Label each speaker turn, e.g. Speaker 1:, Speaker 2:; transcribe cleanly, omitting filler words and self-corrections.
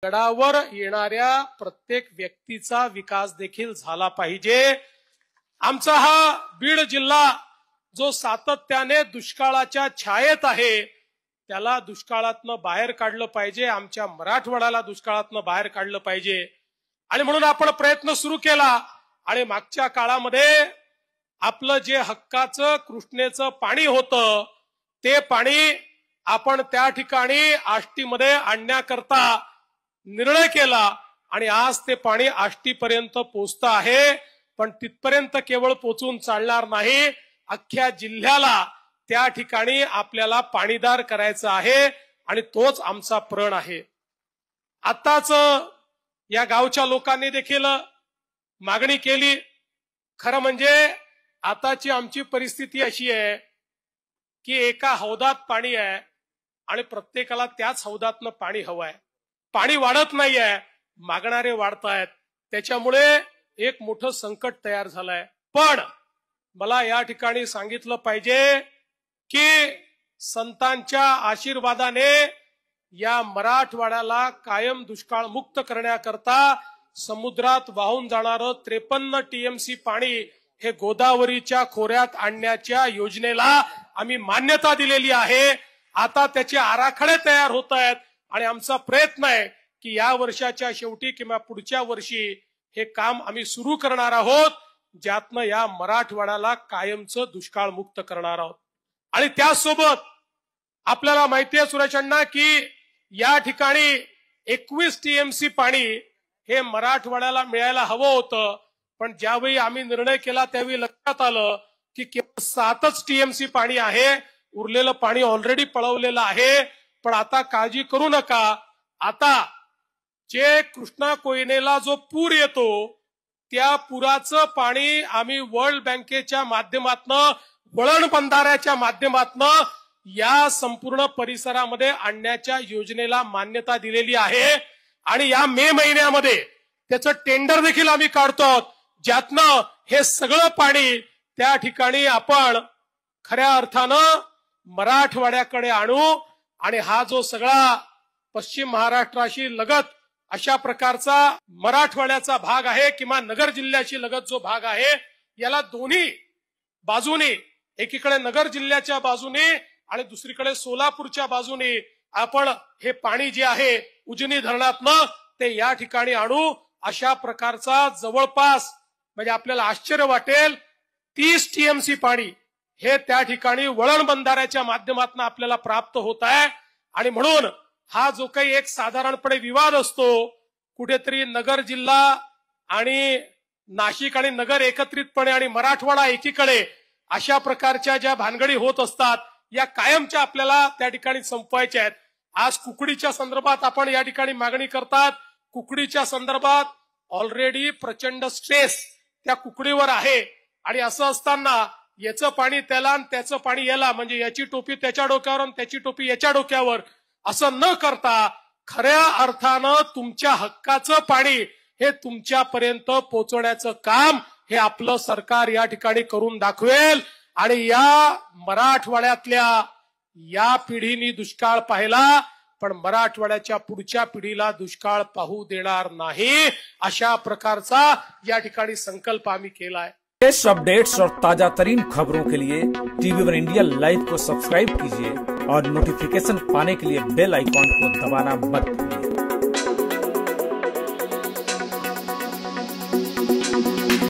Speaker 1: गडावर येणाऱ्या प्रत्येक व्यक्तीचा विकास देखील झाला पाहिजे। आमचा हा बीड जिल्हा जो सातत्याने दुष्काळाच्या छायेत आहे त्याला दुष्काळातनं बाहेर काढलं पाहिजे, आमच्या मराठवाड्याला दुष्काळातनं बाहेर काढलं पाहिजे। आणि म्हणून आपण प्रयत्न सुरू केला आणि मागच्या काळामध्ये आपलं जे हक्काचं कृष्णेचं पाणी होतं ते पाणी आपण त्या ठिकाणी आष्टीमध्ये आणण्याकरता निर्णय केला आणि आज ते पाणी आष्टीपर्यंत पोहोचतं आहे। पण तिथपर्यंत केवळ पोहोचून चालणार नाही, अख्ख्या जिल्ह्याला त्या ठिकाणी आपल्याला पाणीदार करायचं आहे आणि तोच आमचा प्रण आहे। आताच या गावच्या लोकांनी देखील मागणी केली। खरं म्हणजे आताची आमची परिस्थिती अशी आहे की एका हौदात पाणी आहे आणि प्रत्येकाला त्याच हौदातनं पाणी हवंय, पाणी वाढत नाहीये, मागणारे वाढतायत, त्याच्यामुळे एक मोठं संकट तयार झालंय। पण मला या ठिकाणी सांगितलं पाहिजे की संतांच्या आशीर्वादाने या मराठवाड्याला कायम दुष्काळ मुक्त करण्याकरता समुद्रात वाहून जाणारं 53 टीएमसी पाणी हे गोदावरीच्या खोऱ्यात आणण्याच्या योजनेला आम्ही मान्यता दिलेली आहे। आता त्याचे आराखडे तयार होत आहेत आणि आमचा प्रयत्न आहे की या वर्षाच्या शेवटी किंवा पुढच्या वर्षी हे काम आम्ही सुरू करणार आहोत, ज्यातनं या मराठवाड्याला कायमचं दुष्काळ मुक्त करणार आहोत। आणि त्यासोबत आपल्याला माहिती आहे सुरेश अण्णा की या ठिकाणी 21 टीएमसी पाणी हे मराठवाड्याला मिळायला हवं होतं, पण ज्यावेळी आम्ही निर्णय केला त्यावेळी लक्षात आलं की केवळ 7च टीएमसी पाणी आहे, उरलेलं पाणी ऑलरेडी पळवलेलं आहे। पण आता काळजी करू नका, आता जे कृष्णा कोयनेला जो पूर येतो त्या पुराचं पाणी आम्ही वर्ल्ड बँकेच्या माध्यमातनं, वळण बंधाऱ्याच्या माध्यमातनं या संपूर्ण परिसरामध्ये आणण्याच्या योजनेला मान्यता दिलेली आहे। आणि या मे महिन्यामध्ये त्याचं टेंडर देखील आम्ही काढतो, ज्यातनं हे सगळं पाणी त्या ठिकाणी आपण खऱ्या अर्थानं मराठवाड्याकडे आणू आणि हा जो सगळा पश्चिम महाराष्ट्राशी लगत अशा प्रकारचा मराठवाड्याचा भाग आहे किंवा नगर जिल्ह्याशी लगत जो भाग आहे याला दोन्ही बाजूने, एकीकडे नगर जिल्ह्याच्या बाजूने आणि दुसरीकडे सोलापूरच्या बाजूने आपण हे पाणी जे आहे उजनी धरणातनं ते या ठिकाणी आणू। अशा प्रकारचा जवळपास म्हणजे आपल्याला आश्चर्य वाटेल 30 टीएमसी पाणी हे त्या ठिकाणी वळण बंधाऱ्याच्या माध्यमातून आपल्याला प्राप्त होत आहे। आणि म्हणून हा जो काही एक साधारणपणे विवाद असतो, कुठेतरी नगर जिल्हा आणि नाशिक आणि नगर एकत्रितपणे आणि मराठवाडा एकीकडे अशा प्रकारच्या ज्या भानगडी होत असतात या कायमच्या आपल्याला त्या ठिकाणी संपवायच्या आहेत। आज कुकडीच्या संदर्भात आपण या ठिकाणी मागणी करतात, कुकडीच्या संदर्भात ऑलरेडी प्रचंड स्ट्रेस त्या कुकडीवर आहे आणि असं असताना याचं पाणी त्याला आणि त्याचं पाणी याला, म्हणजे याची टोपी त्याच्या डोक्यावर आणि त्याची टोपी याच्या डोक्यावर, असं न करता खऱ्या अर्थानं तुमच्या हक्काचं पाणी हे तुमच्यापर्यंत पोहोचवण्याचं काम हे आपलं सरकार या ठिकाणी करून दाखवेल। आणि या मराठवाड्यातल्या या पिढीने दुष्काळ पाहिला, पण मराठवाड्याच्या पुढच्या पिढीला दुष्काळ पाहू देणार नाही, अशा प्रकारचा या ठिकाणी संकल्प आम्ही केलाय।
Speaker 2: लेटेस्ट अपडेट्स और ताजा तरीन खबरों के लिए टीवी1 इंडिया लाइव को सब्सक्राइब कीजिए और नोटिफिकेशन पाने के लिए बेल आइकॉन को दबाना मत भूलिए।